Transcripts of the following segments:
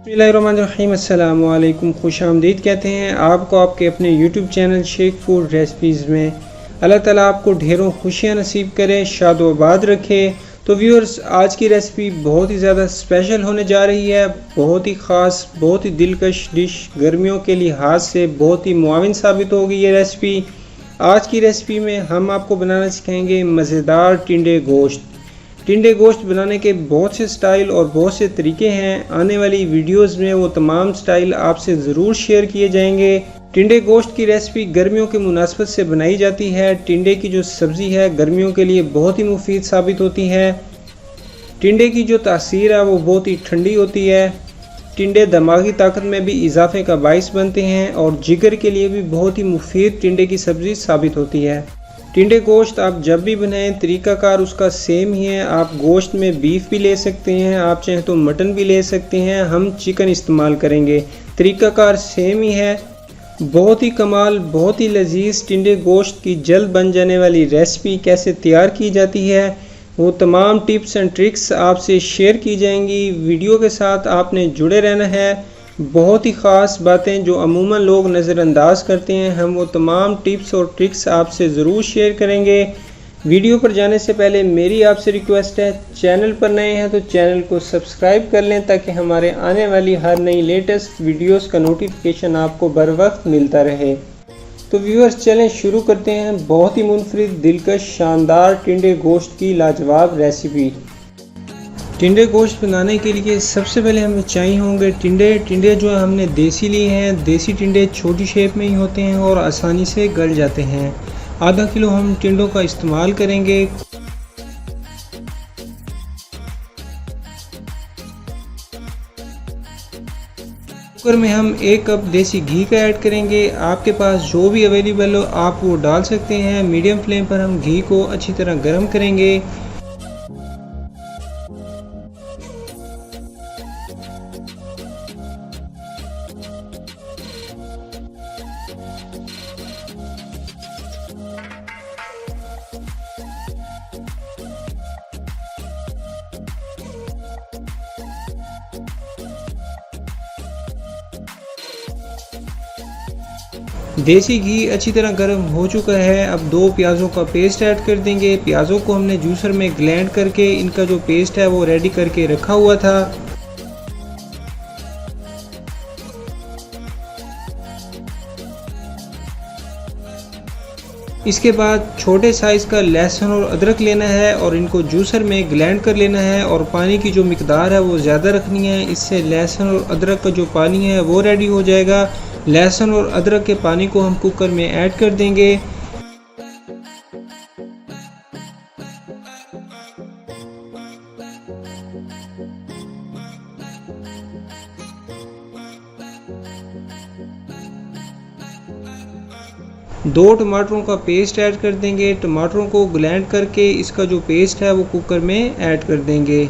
बिस्मिल्लाहिर्रहमानिर्रहीम, अस्सलामु अलैकुम, खुश आमदीद कहते हैं आपको आपके अपने YouTube channel Shaikh food recipes में। अल्लाह ताला आपको ढेरों खुशियाँ नसीब करे, शाद व आबाद रखे। तो व्यूअर्स, आज की रेसिपी बहुत ही ज़्यादा स्पेशल होने जा रही है, बहुत ही ख़ास, बहुत ही दिलकश डिश, गर्मियों के लिहाज से बहुत ही मुआविन साबित होगी ये रेसिपी। आज की रेसिपी में हम आपको बनाना सिखाएंगे मज़ेदार टिंडे गोश्त। टिंडे गोश्त बनाने के बहुत से स्टाइल और बहुत से तरीके हैं। आने वाली वीडियोस में वो तमाम स्टाइल आपसे ज़रूर शेयर किए जाएंगे। टिंडे गोश्त की रेसिपी गर्मियों की मुनासबत से बनाई जाती है। टिंडे की जो सब्ज़ी है गर्मियों के लिए बहुत ही मुफीद साबित होती है। टिंडे की जो तासीर है वो बहुत ही ठंडी होती है। टिंडे दिमागी ताकत में भी इजाफे का बाइस बनते हैं और जिगर के लिए भी बहुत ही मुफीद टिंडे की सब्ज़ी साबित होती है। टिंडे गोश्त आप जब भी बनाएं तरीक़ाकार उसका सेम ही है। आप गोश्त में बीफ भी ले सकते हैं, आप चाहें तो मटन भी ले सकते हैं, हम चिकन इस्तेमाल करेंगे। तरीक़ाकार सेम ही है। बहुत ही कमाल, बहुत ही लजीज टिंडे गोश्त की जल्द बन जाने वाली रेसिपी कैसे तैयार की जाती है वो तमाम टिप्स एंड ट्रिक्स आपसे शेयर की जाएंगी। वीडियो के साथ आपने जुड़े रहना है। बहुत ही ख़ास बातें जो अमूमन लोग नज़रअंदाज करते हैं, हम वो तमाम टिप्स और ट्रिक्स आपसे ज़रूर शेयर करेंगे। वीडियो पर जाने से पहले मेरी आपसे रिक्वेस्ट है, चैनल पर नए हैं तो चैनल को सब्सक्राइब कर लें ताकि हमारे आने वाली हर नई लेटेस्ट वीडियोस का नोटिफिकेशन आपको बर वक्त मिलता रहे। तो व्यूअर्स, चलें शुरू करते हैं बहुत ही मुनफरिद, दिलकश, शानदार टिंडे गोश्त की लाजवाब रेसिपी। टिंडे गोश्त बनाने के लिए सबसे पहले हमें चाहिए होंगे टिंडे जो हमने देसी लिए हैं। देसी टिंडे छोटी शेप में ही होते हैं और आसानी से गल जाते हैं। आधा किलो हम टिंडों का इस्तेमाल करेंगे। कुकर में हम 1 कप देसी घी का ऐड करेंगे। आपके पास जो भी अवेलेबल हो आप वो डाल सकते हैं। मीडियम फ्लेम पर हम घी को अच्छी तरह गर्म करेंगे। देसी घी अच्छी तरह गर्म हो चुका है। अब 2 प्याज़ों का पेस्ट ऐड कर देंगे। प्याज़ों को हमने जूसर में ग्राइंड करके इनका जो पेस्ट है वो रेडी करके रखा हुआ था। इसके बाद छोटे साइज़ का लहसुन और अदरक लेना है और इनको जूसर में ग्राइंड कर लेना है और पानी की जो मिकदार है वो ज़्यादा रखनी है। इससे लहसुन और अदरक का जो पानी है वो रेडी हो जाएगा। लहसुन और अदरक के पानी को हम कुकर में ऐड कर देंगे। दो टमाटरों का पेस्ट ऐड कर देंगे। टमाटरों को ग्राइंड करके इसका जो पेस्ट है वो कुकर में ऐड कर देंगे।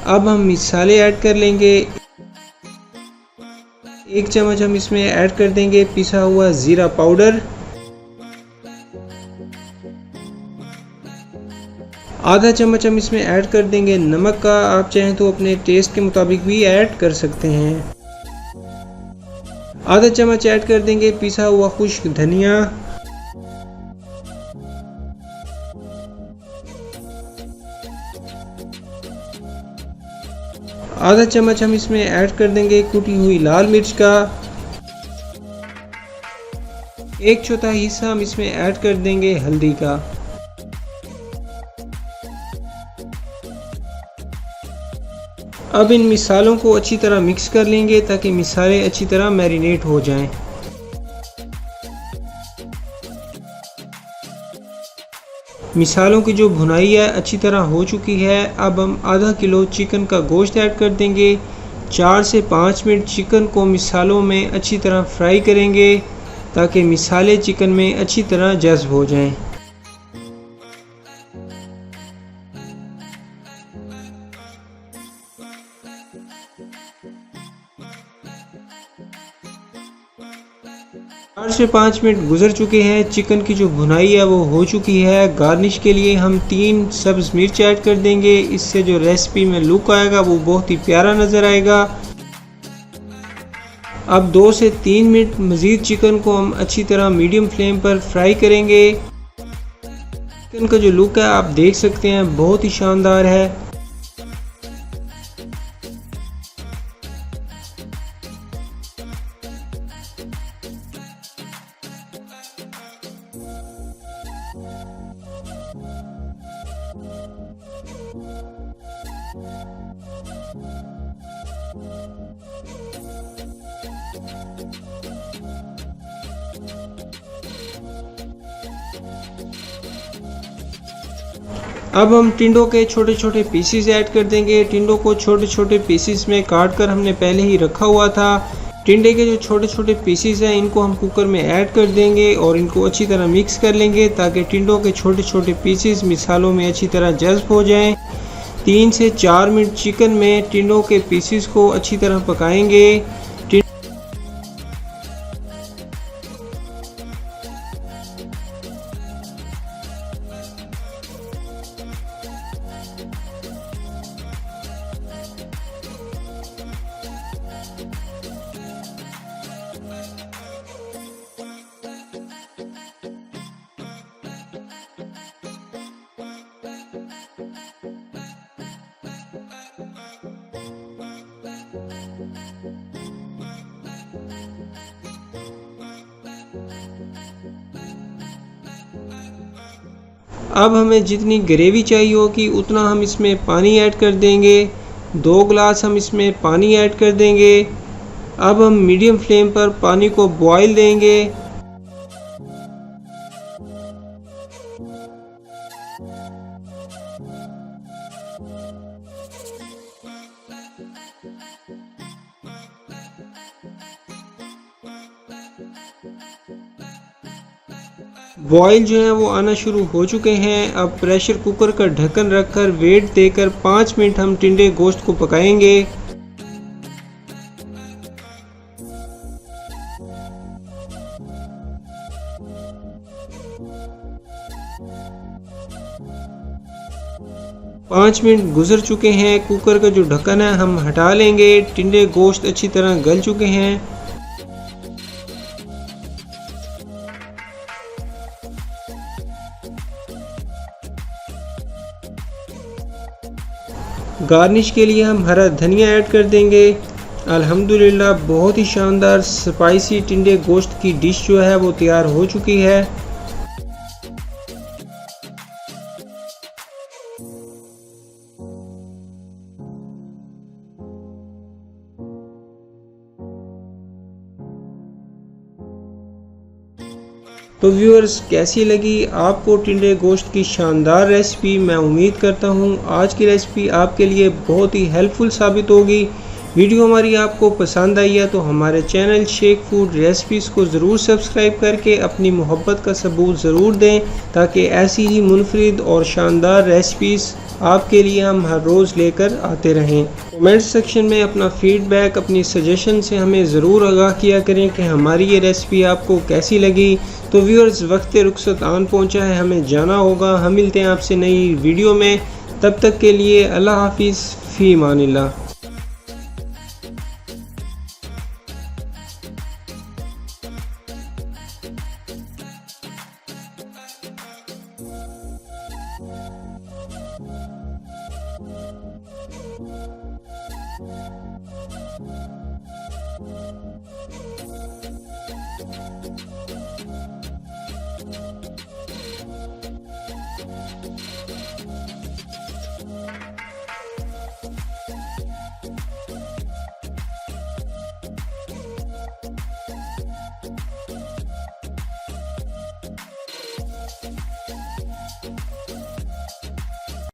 अब हम मसाले ऐड कर लेंगे। 1 चम्मच हम इसमें ऐड कर देंगे पिसा हुआ ज़ीरा पाउडर। आधा चम्मच हम इसमें ऐड कर देंगे नमक का। आप चाहें तो अपने टेस्ट के मुताबिक भी ऐड कर सकते हैं। आधा चम्मच ऐड कर देंगे पिसा हुआ खुश्क धनिया। आधा चम्मच हम इसमें ऐड कर देंगे कुटी हुई लाल मिर्च का। 1/4 हिस्सा हम इसमें ऐड कर देंगे हल्दी का। अब इन मिसालों को अच्छी तरह मिक्स कर लेंगे ताकि मिसाले अच्छी तरह मैरिनेट हो जाएं। मिसालों की जो भुनाई है अच्छी तरह हो चुकी है। अब हम आधा किलो चिकन का गोश्त ऐड कर देंगे। 4 से 5 मिनट चिकन को मिसालों में अच्छी तरह फ्राई करेंगे ताकि मिसाले चिकन में अच्छी तरह जज़्ब हो जाएं। चार से 5 मिनट गुजर चुके हैं। चिकन की जो भुनाई है वो हो चुकी है। गार्निश के लिए हम 3 सब्ज़ मिर्च ऐड कर देंगे। इससे जो रेसिपी में लुक आएगा वो बहुत ही प्यारा नज़र आएगा। अब 2 से 3 मिनट मज़ीद चिकन को हम अच्छी तरह मीडियम फ्लेम पर फ्राई करेंगे। चिकन का जो लुक है आप देख सकते हैं बहुत ही शानदार है। अब हम टिंडों के छोटे छोटे पीसेस ऐड कर देंगे। टिंडों को छोटे छोटे पीसेस में काट कर हमने पहले ही रखा हुआ था। टिंडे के जो छोटे छोटे पीसेस हैं इनको हम कुकर में ऐड कर देंगे और इनको अच्छी तरह मिक्स कर लेंगे ताकि टिंडों के छोटे छोटे पीसेस मिसालों में अच्छी तरह जज़्ब हो जाएं। 3 से 4 मिनट चिकन में टिंडों के पीसेस को अच्छी तरह पकाएंगे। अब हमें जितनी ग्रेवी चाहिए होगी उतना हम इसमें पानी ऐड कर देंगे। 2 गिलास हम इसमें पानी ऐड कर देंगे। अब हम मीडियम फ्लेम पर पानी को बॉईल देंगे। बॉयल जो है वो आना शुरू हो चुके हैं। अब प्रेशर कुकर का ढक्कन रखकर वेट देकर 5 मिनट हम टिंडे गोश्त को पकाएंगे। पाँच मिनट गुजर चुके हैं। कुकर का जो ढक्कन है हम हटा लेंगे। टिंडे गोश्त अच्छी तरह गल चुके हैं। गार्निश के लिए हम हरा धनिया ऐड कर देंगे। अल्हम्दुलिल्लाह बहुत ही शानदार स्पाइसी टिंडे गोश्त की डिश जो है वो तैयार हो चुकी है। तो व्यूअर्स कैसी लगी आपको टिंडे गोश्त की शानदार रेसिपी। मैं उम्मीद करता हूँ आज की रेसिपी आपके लिए बहुत ही हेल्पफुल साबित होगी। वीडियो हमारी आपको पसंद आई है तो हमारे चैनल शेख फूड रेसिपीज़ को ज़रूर सब्सक्राइब करके अपनी मोहब्बत का सबूत ज़रूर दें ताकि ऐसी ही मुनफरिद और शानदार रेसिपीज़ आपके लिए हम हर रोज़ लेकर आते रहें। कमेंट सेक्शन में अपना फीडबैक अपनी सजेशन से हमें ज़रूर आगाह किया करें कि हमारी ये रेसिपी आपको कैसी लगी। तो व्यूअर्स वक्त रुखसत आन पहुँचा है, हमें जाना होगा। हम मिलते हैं आपसे नई वीडियो में। तब तक के लिए अल्लाह हाफिज़, फ़ी अमानिल्लाह। है।